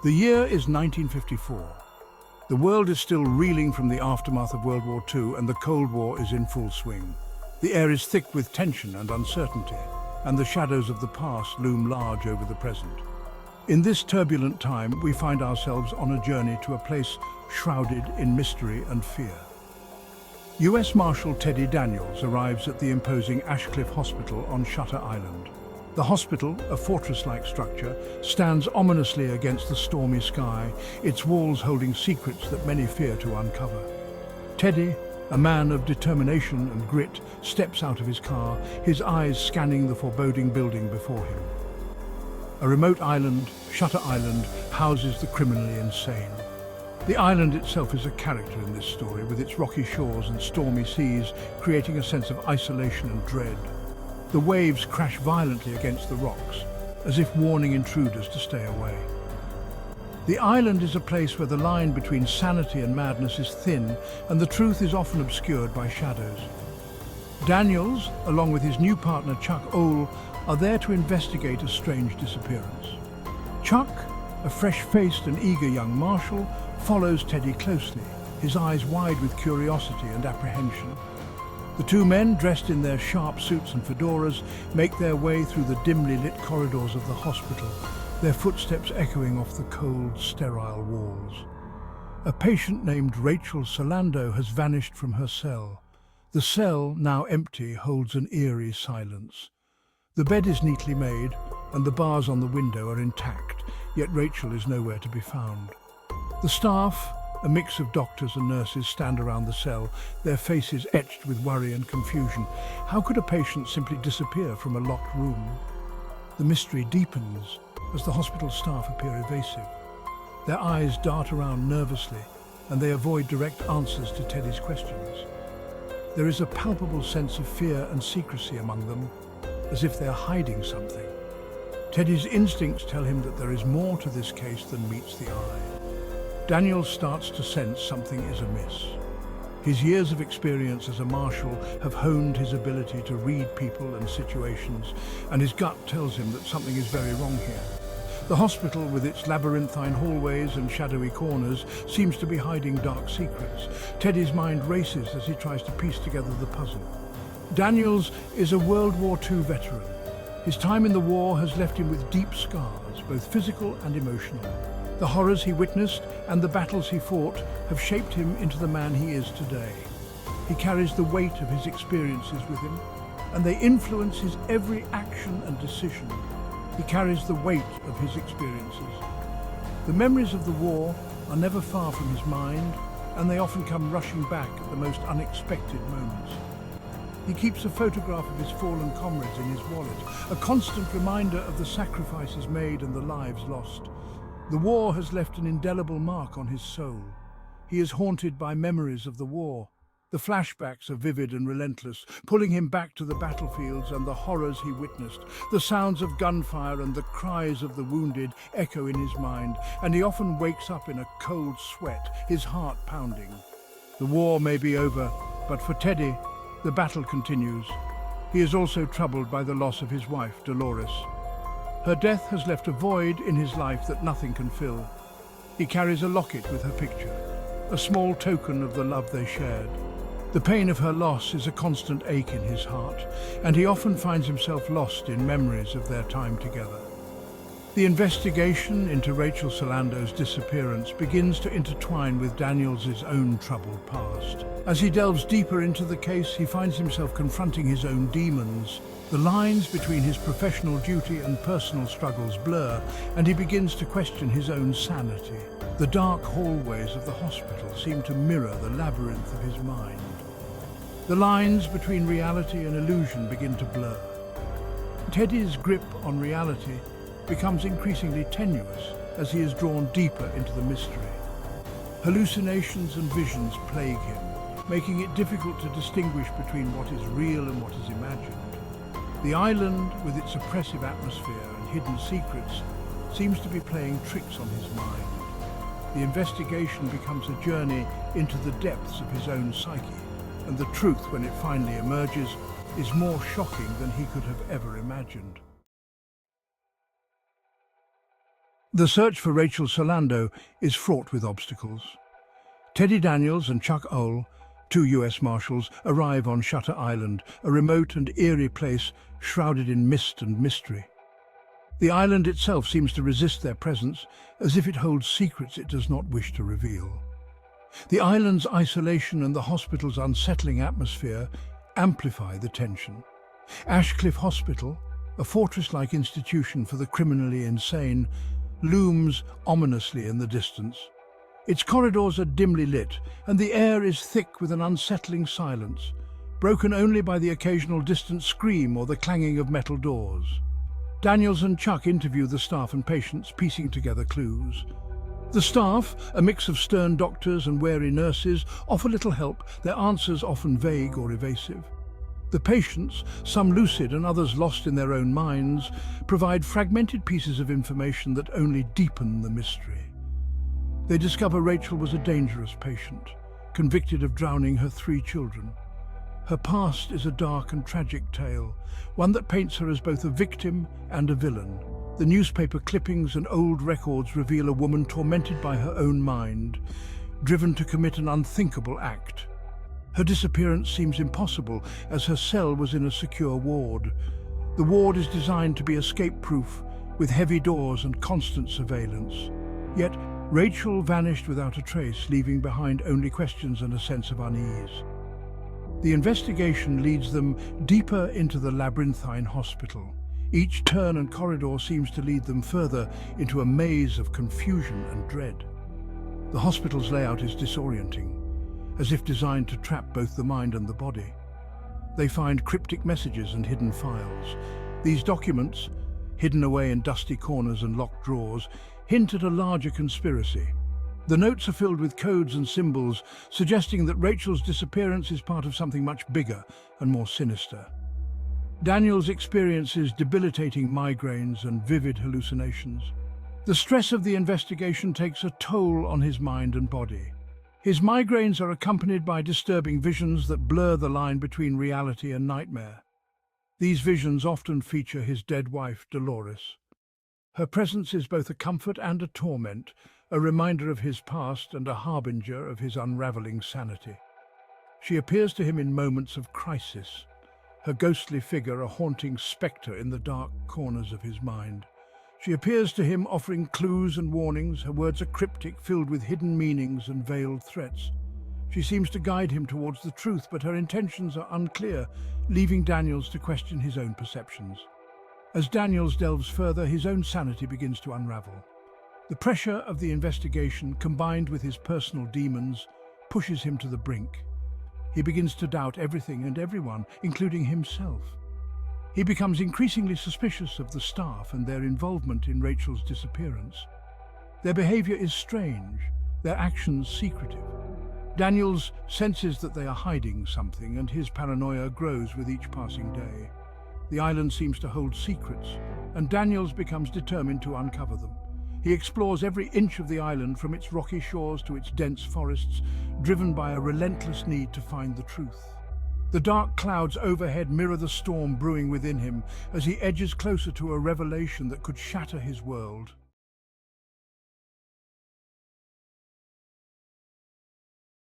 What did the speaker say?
The year is 1954. The world is still reeling from the aftermath of World War II, and the Cold War is in full swing. The air is thick with tension and uncertainty, and the shadows of the past loom large over the present. In this turbulent time, we find ourselves on a journey to a place shrouded in mystery and fear. US Marshal Teddy Daniels arrives at the imposing Ashcliffe Hospital on Shutter Island. The hospital, a fortress-like structure, stands ominously against the stormy sky, its walls holding secrets that many fear to uncover. Teddy, a man of determination and grit, steps out of his car, his eyes scanning the foreboding building before him. A remote island, Shutter Island, houses the criminally insane. The island itself is a character in this story, with its rocky shores and stormy seas creating a sense of isolation and dread. The waves crash violently against the rocks, as if warning intruders to stay away. The island is a place where the line between sanity and madness is thin, and the truth is often obscured by shadows. Daniels, along with his new partner Chuck Ohl, are there to investigate a strange disappearance. Chuck, a fresh-faced and eager young marshal, follows Teddy closely, his eyes wide with curiosity and apprehension. The two men, dressed in their sharp suits and fedoras, make their way through the dimly lit corridors of the hospital, their footsteps echoing off the cold, sterile walls. A patient named Rachel Solando has vanished from her cell. The cell, now empty, holds an eerie silence. The bed is neatly made, and the bars on the window are intact, yet Rachel is nowhere to be found. The staff, a mix of doctors and nurses, stand around the cell, their faces etched with worry and confusion. How could a patient simply disappear from a locked room? The mystery deepens as the hospital staff appear evasive. Their eyes dart around nervously, and they avoid direct answers to Teddy's questions. There is a palpable sense of fear and secrecy among them, as if they are hiding something. Teddy's instincts tell him that there is more to this case than meets the eye. Daniel starts to sense something is amiss. His years of experience as a marshal have honed his ability to read people and situations, and his gut tells him that something is very wrong here. The hospital, with its labyrinthine hallways and shadowy corners, seems to be hiding dark secrets. Teddy's mind races as he tries to piece together the puzzle. Daniels is a World War II veteran. His time in the war has left him with deep scars, both physical and emotional. The horrors he witnessed and the battles he fought have shaped him into the man he is today. He carries the weight of his experiences with him, and they influence his every action and decision. He carries the weight of his experiences. The memories of the war are never far from his mind, and they often come rushing back at the most unexpected moments. He keeps a photograph of his fallen comrades in his wallet, a constant reminder of the sacrifices made and the lives lost. The war has left an indelible mark on his soul. He is haunted by memories of the war. The flashbacks are vivid and relentless, pulling him back to the battlefields and the horrors he witnessed. The sounds of gunfire and the cries of the wounded echo in his mind, and he often wakes up in a cold sweat, his heart pounding. The war may be over, but for Teddy, the battle continues. He is also troubled by the loss of his wife, Dolores. Her death has left a void in his life that nothing can fill. He carries a locket with her picture, a small token of the love they shared. The pain of her loss is a constant ache in his heart, and he often finds himself lost in memories of their time together. The investigation into Rachel Solando's disappearance begins to intertwine with Daniels' own troubled past. As he delves deeper into the case, he finds himself confronting his own demons. The lines between his professional duty and personal struggles blur, and he begins to question his own sanity. The dark hallways of the hospital seem to mirror the labyrinth of his mind. The lines between reality and illusion begin to blur. Teddy's grip on reality becomes increasingly tenuous as he is drawn deeper into the mystery. Hallucinations and visions plague him, making it difficult to distinguish between what is real and what is imagined. The island, with its oppressive atmosphere and hidden secrets, seems to be playing tricks on his mind. The investigation becomes a journey into the depths of his own psyche, and the truth, when it finally emerges, is more shocking than he could have ever imagined. The search for Rachel Solando is fraught with obstacles. Teddy Daniels and Chuck Ohl, two US Marshals, arrive on Shutter Island, a remote and eerie place shrouded in mist and mystery. The island itself seems to resist their presence, as if it holds secrets it does not wish to reveal. The island's isolation and the hospital's unsettling atmosphere amplify the tension. Ashcliffe Hospital, a fortress-like institution for the criminally insane, looms ominously in the distance. Its corridors are dimly lit, and the air is thick with an unsettling silence, broken only by the occasional distant scream or the clanging of metal doors. Daniels and Chuck interview the staff and patients, piecing together clues. The staff, a mix of stern doctors and wary nurses, offer little help, their answers often vague or evasive. The patients, some lucid and others lost in their own minds, provide fragmented pieces of information that only deepen the mystery. They discover Rachel was a dangerous patient, convicted of drowning her 3 children. Her past is a dark and tragic tale, one that paints her as both a victim and a villain. The newspaper clippings and old records reveal a woman tormented by her own mind, driven to commit an unthinkable act. Her disappearance seems impossible, as her cell was in a secure ward. The ward is designed to be escape-proof, with heavy doors and constant surveillance. Yet, Rachel vanished without a trace, leaving behind only questions and a sense of unease. The investigation leads them deeper into the labyrinthine hospital. Each turn and corridor seems to lead them further into a maze of confusion and dread. The hospital's layout is disorienting, as if designed to trap both the mind and the body. They find cryptic messages and hidden files. These documents, hidden away in dusty corners and locked drawers, hint at a larger conspiracy. The notes are filled with codes and symbols, suggesting that Rachel's disappearance is part of something much bigger and more sinister. Daniels experiences debilitating migraines and vivid hallucinations. The stress of the investigation takes a toll on his mind and body. His migraines are accompanied by disturbing visions that blur the line between reality and nightmare. These visions often feature his dead wife, Dolores. Her presence is both a comfort and a torment, a reminder of his past and a harbinger of his unraveling sanity. She appears to him in moments of crisis, her ghostly figure a haunting spectre in the dark corners of his mind. She appears to him offering clues and warnings, her words are cryptic, filled with hidden meanings and veiled threats. She seems to guide him towards the truth, but her intentions are unclear, leaving Daniels to question his own perceptions. As Daniels delves further, his own sanity begins to unravel. The pressure of the investigation, combined with his personal demons, pushes him to the brink. He begins to doubt everything and everyone, including himself. He becomes increasingly suspicious of the staff and their involvement in Rachel's disappearance. Their behavior is strange, their actions secretive. Daniels senses that they are hiding something, and his paranoia grows with each passing day. The island seems to hold secrets, and Daniels becomes determined to uncover them. He explores every inch of the island, from its rocky shores to its dense forests, driven by a relentless need to find the truth. The dark clouds overhead mirror the storm brewing within him as he edges closer to a revelation that could shatter his world.